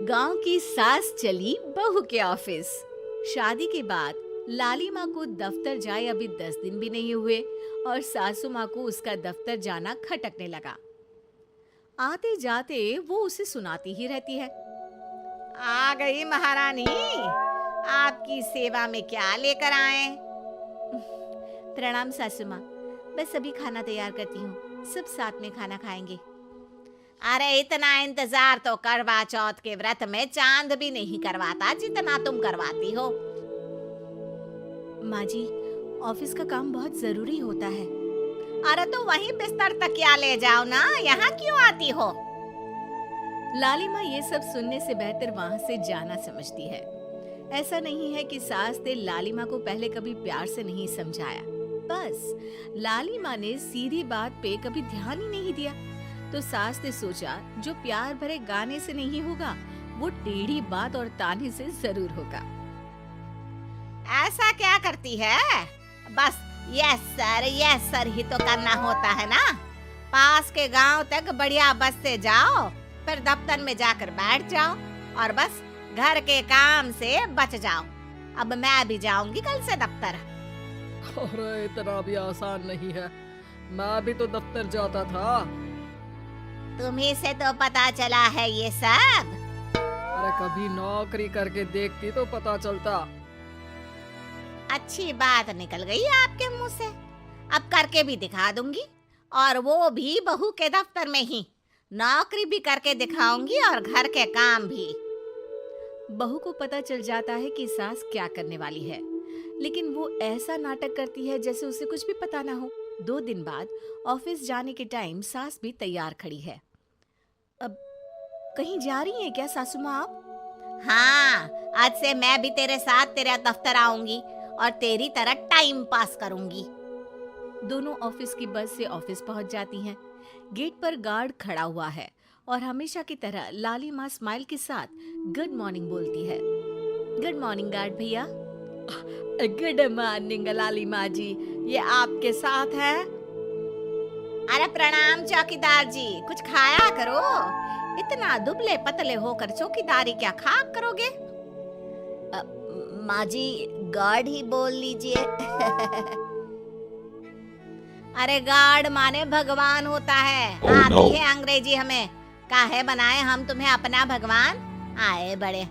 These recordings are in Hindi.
गांव की सास चली बहू के ऑफिस। शादी के बाद लाली माँ को दफ्तर जाए अभी 10 दिन भी नहीं हुए और सासू माँ को उसका दफ्तर जाना खटकने लगा। आते जाते वो उसे सुनाती ही रहती है। आ गई महारानी, आपकी सेवा में क्या लेकर आए? प्रणाम सासू माँ, बस अभी खाना तैयार करती हूँ, सब साथ में खाना खाएंगे। अरे इतना इंतजार तो करवा चौथ के व्रत में चांद भी नहीं करवाता जितना तुम करवाती हो। माँ जी, ऑफिस का काम बहुत जरूरी होता है। अरे तो वहीं बिस्तर तकिया ले जाओ ना, यहाँ क्यों आती हो? लाली माँ ये सब सुनने से बेहतर वहाँ से जाना समझती है। ऐसा नहीं है कि सास ने लाली माँ को पहले कभी प्यार से नहीं समझाया, बस लाली माँ ने सीधी बात पे कभी ध्यान ही नहीं दिया। तो सास ने सोचा जो प्यार भरे गाने से नहीं होगा वो टेढ़ी बात और ताने से जरूर होगा। ऐसा क्या करती है? बस यस सर ही तो करना होता है ना। पास के गांव तक बढ़िया बस से जाओ, फिर दफ्तर में जाकर बैठ जाओ और बस घर के काम से बच जाओ। अब मैं भी जाऊंगी कल से दफ्तर। अरे इतना भी आसान नहीं है, मैं भी तो दफ्तर जाता था। तुम्ही से तो पता चला है ये सब। अरे कभी नौकरी करके देखती तो पता चलता। अच्छी बात निकल गई आपके मुंह से। अब करके भी दिखा दूंगी, और वो भी बहू के दफ्तर में ही। नौकरी भी करके दिखाऊंगी और घर के काम भी। बहू को पता चल जाता है कि सास क्या करने वाली है, लेकिन वो ऐसा नाटक करती है जैसे उसे कुछ भी पता ना हो। 2 दिन बाद ऑफिस जाने के टाइम सास भी तैयार खड़ी है। अब कहीं जा रही हैं क्या सासू माँ आप? हाँ, आज से मैं भी तेरे साथ तेरे दफ्तर आऊंगी और तेरी तरह टाइम पास करूंगी। दोनों ऑफिस की बस से ऑफिस पहुंच जाती हैं। गेट पर गार्ड खड़ा हुआ है और हमेशा की तरह लाली माँ स्माइल के साथ गुड मॉर्निंग बोलती है। गुड मॉर्निंग गार्ड भैया। गुड मॉर्निंग लाली माँ जी, ये आपके साथ है? अरे प्रणाम चौकीदार जी, कुछ खाया करो। इतना दुबले पतले होकर चौकीदारी क्या खाक करोगे? माँ जी, गार्ड ही बोल लीजिए। अरे गार्ड माने भगवान होता है। आती है अंग्रेजी हमें। काहे बनाए हम तुम्हें अपना भगवान? आए बड़े।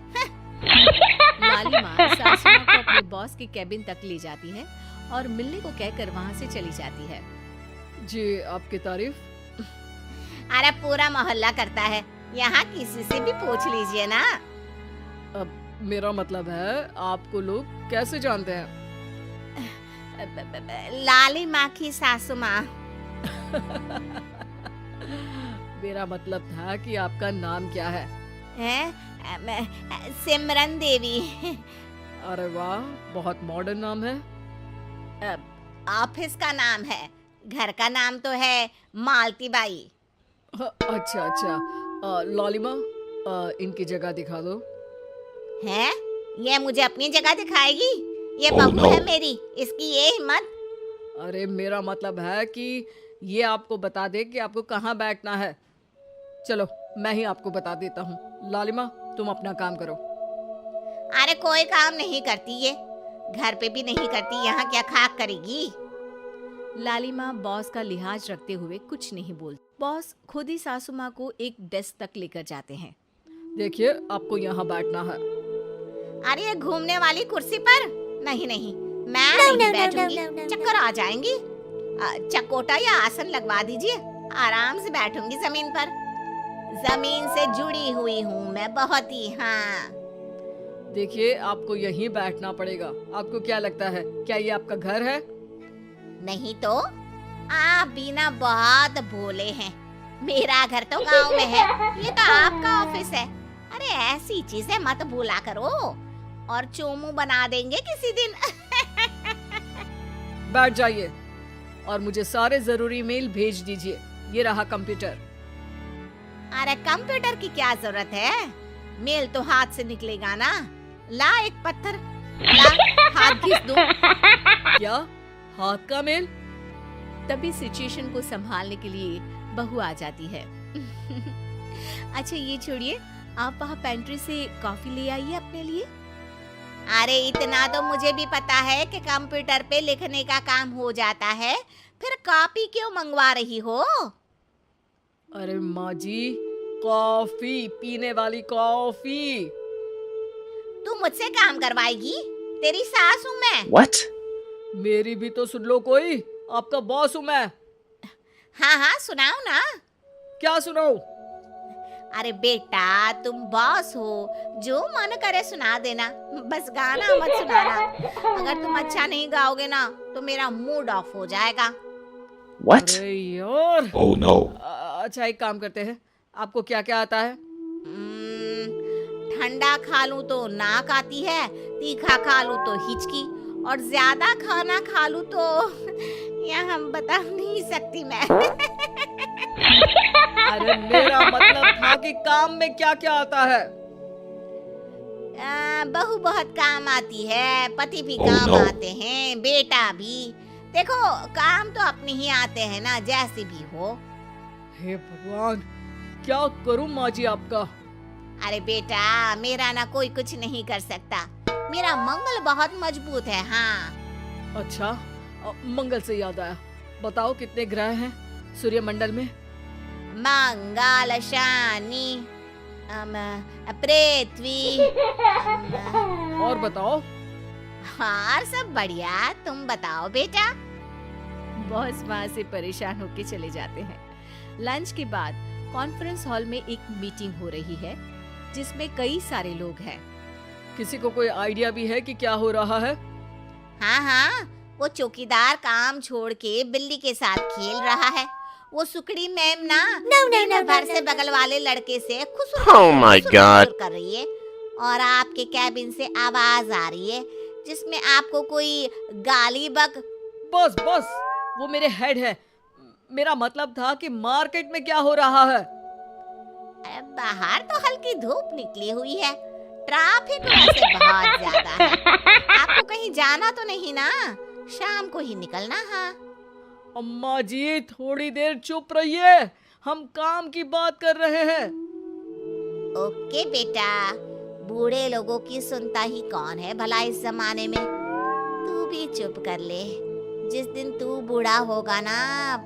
लाली माँ सासू माँ को अपने बॉस के कैबिन तक ले जाती है और मिलने को कहकर वहाँ से चली जाती है। जी, आपकी तारीफ। अरे पूरा मोहल्ला करता है, यहाँ किसी से भी पूछ लीजिए ना। अब मेरा मतलब है आपको लोग कैसे जानते हैं? लाली माँ की सासू माँ। मेरा मतलब था कि आपका नाम क्या है? सिमरन देवी। अरे वाह, बहुत मॉडर्न नाम है। ऑफिस का नाम है, घर का नाम तो है मालती बाई। अच्छा, लालिमा, इनकी जगह दिखा दो। है? ये मुझे अपनी जगह दिखाएगी? ये बहू है मेरी, इसकी ये हिम्मत। अरे मेरा मतलब है कि ये आपको बता दे कि आपको कहाँ बैठना है। चलो मैं ही आपको बता देता हूँ। लालिमा, तुम अपना काम करो। अरे कोई काम नहीं करती ये, घर पे भी नहीं करती, यहाँ क्या खाक करेगी? लाली माँ बॉस का लिहाज रखते हुए कुछ नहीं बोलती। बॉस खुद ही सासू माँ को एक डेस्क तक लेकर जाते हैं। देखिए, आपको यहाँ बैठना है। अरे ये घूमने वाली कुर्सी पर नहीं, मैं नहीं बैठूंगी, चक्कर आ जाएंगी। चकोटा या आसन लगवा दीजिए, आराम से बैठूंगी जमीन पर। जमीन से जुड़ी हुई हूँ मैं बहुत ही। हाँ देखिए, आपको यहीं बैठना पड़ेगा। आपको क्या लगता है, क्या ये आपका घर है? नहीं तो आप भी ना बहुत भोले हैं। मेरा घर तो गांव में है, ये तो आपका ऑफिस है। अरे ऐसी चीजें मत भूला करो और चोमू बना देंगे किसी दिन। बैठ जाइए और मुझे सारे जरूरी मेल भेज दीजिए। ये रहा कंप्यूटर। अरे कंप्यूटर की क्या जरूरत है, मेल तो हाथ से निकलेगा ना। ला एक पत्थर, ला हाथ घिस दो। क्या हाथ का मेल? तभी सिचुएशन को संभालने के लिए बहू आ जाती है। अच्छा ये छोड़िए, आप वहाँ पेंट्री से कॉफी ले आइए अपने लिए। अरे इतना तो मुझे भी पता है कि कंप्यूटर पे लिखने का काम हो जाता है, फिर कॉपी क्यों मंगवा रही हो? अरे माँ जी, कॉफी, पीने वाली कॉफी। तू मुझसे काम करवाएगी? तेरी सास हूँ मैं। What? मेरी भी तो सुन लो कोई, आपका बॉस हूँ मैं। हाँ हाँ सुनाओ ना। क्या सुनाऊं? अरे बेटा तुम बॉस हो, जो मन करे सुना देना, बस गाना मत सुनाना। अगर तुम अच्छा नहीं गाओगे ना तो मेरा मूड ऑफ हो जाएगा। What? अरे यार। Oh no. अच्छा एक काम करते हैं, आपको क्या क्या आता है? ठंडा खा लूं तो नाक आती है, तीखा खा लूं तो हिचकी, और ज्यादा खाना खा लूं तो यहाँ बता नहीं सकती मैं। अरे मेरा मतलब था कि काम में क्या क्या आता है? बहू बहुत काम आती है, पति भी Oh काम no. आते हैं, बेटा भी। देखो काम तो अपने ही आते हैं ना, जैसे भी हो। हे भगवान, क्या करूं माँ जी आपका? अरे बेटा मेरा ना कोई कुछ नहीं कर सकता, मेरा मंगल बहुत मजबूत है। हाँ अच्छा, मंगल से याद आया, बताओ कितने ग्रह हैं सूर्यमंडल में? मंगल, शनि, पृथ्वी, और बताओ। और सब बढ़िया, तुम बताओ बेटा। बॉस वहाँ से परेशान होके चले जाते हैं। लंच के बाद कॉन्फ्रेंस हॉल में एक मीटिंग हो रही है जिसमें कई सारे लोग हैं। किसी को कोई आइडिया भी है कि क्या हो रहा है? हाँ हाँ, वो चौकीदार काम छोड़ के बिल्ली के साथ खेल रहा है। वो सुकड़ी मैम ना दिन भर से बगल वाले लड़के से खुसुर Oh my God. कर रही है, और आपके कैबिन से आवाज आ रही है जिसमें आपको कोई गाली बक। बस बस, वो मेरे हेड है। मेरा मतलब था कि मार्केट में क्या हो रहा है? अरे बाहर तो हल्की धूप निकली हुई है, ट्रैफिक वैसे बहुत ज्यादा है। आपको कहीं जाना तो नहीं ना? शाम को ही निकलना। हाँ अम्मा जी थोड़ी देर चुप रहिए, हम काम की बात कर रहे हैं। ओके बेटा, बूढ़े लोगों की सुनता ही कौन है भला इस जमाने में। तू भी चुप कर ले, जिस दिन तू बूढ़ा होगा ना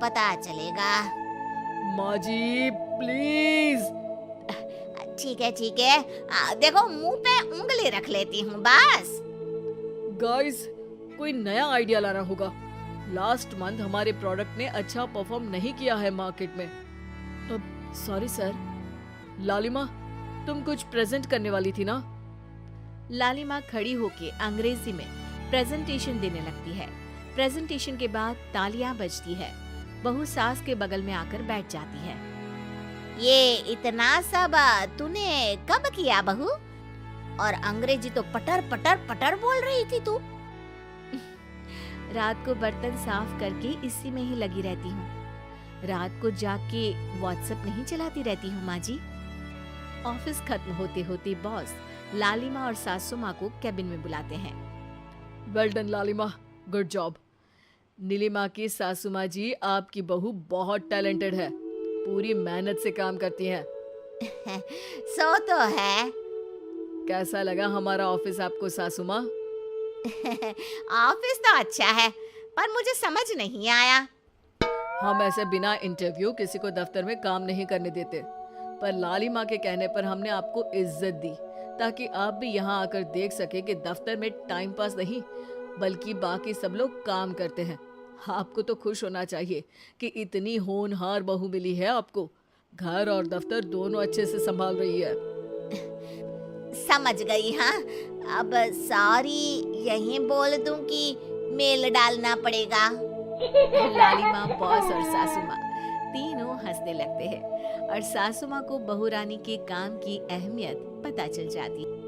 पता चलेगा। माँ जी प्लीज। ठीक है, देखो मुंह पे उंगली रख लेती हूँ बस। गाइस, कोई नया आइडिया लाना होगा। लास्ट मंथ हमारे प्रोडक्ट ने अच्छा परफॉर्म नहीं किया है मार्केट में। अब सॉरी सर। लालिमा, तुम कुछ प्रेजेंट करने वाली थी ना? लालिमा खड़ी होके अंग्रेजी में प्रेजेंटेशन देने लगती है। प्रेजेंटेशन के बाद तालियां बजती है। बहू सास के बगल में आकर बैठ जाती है। ये इतना सब तूने कब किया बहू? और अंग्रेजी तो पटर पटर पटर बोल रही थी तू। रात को बर्तन साफ करके इसी में ही लगी रहती हूँ। रात को जाग के व्हाट्सएप नहीं चलाती रहती हूँ माँ जी। ऑफिस खत्म होते होते बॉस लालिमा और सासू माँ को कैबिन में बुलाते हैं। वेल डन लालिमा, गुड जॉब। नीलिमा की सासू माँ जी, आपकी बहू बहुत टैलेंटेड है, पूरी मेहनत से काम करती हैं। सो तो है। कैसा लगा हमारा ऑफिस आपको सासू माँ? ऑफिस तो अच्छा है, पर मुझे समझ नहीं आया। हम ऐसे बिना इंटरव्यू किसी को दफ्तर में काम नहीं करने देते, पर लालिमा के कहने पर हमने आपको इज्जत दी ताकि आप भी यहाँ आकर देख सके कि दफ्तर में टाइम पास नहीं बल्कि बाकी सब लोग काम करते हैं। आपको तो खुश होना चाहिए कि इतनी होनहार बहू मिली है आपको। घर और दफ्तर दोनों अच्छे से संभाल रही है। समझ गई। हाँ अब सॉरी यहीं बोल दूं कि मेल डालना पड़ेगा? लालिमा, बॉस और सासू माँ तीनों हंसने लगते हैं और सासू माँ को बहू रानी के काम की अहमियत पता चल जाती है।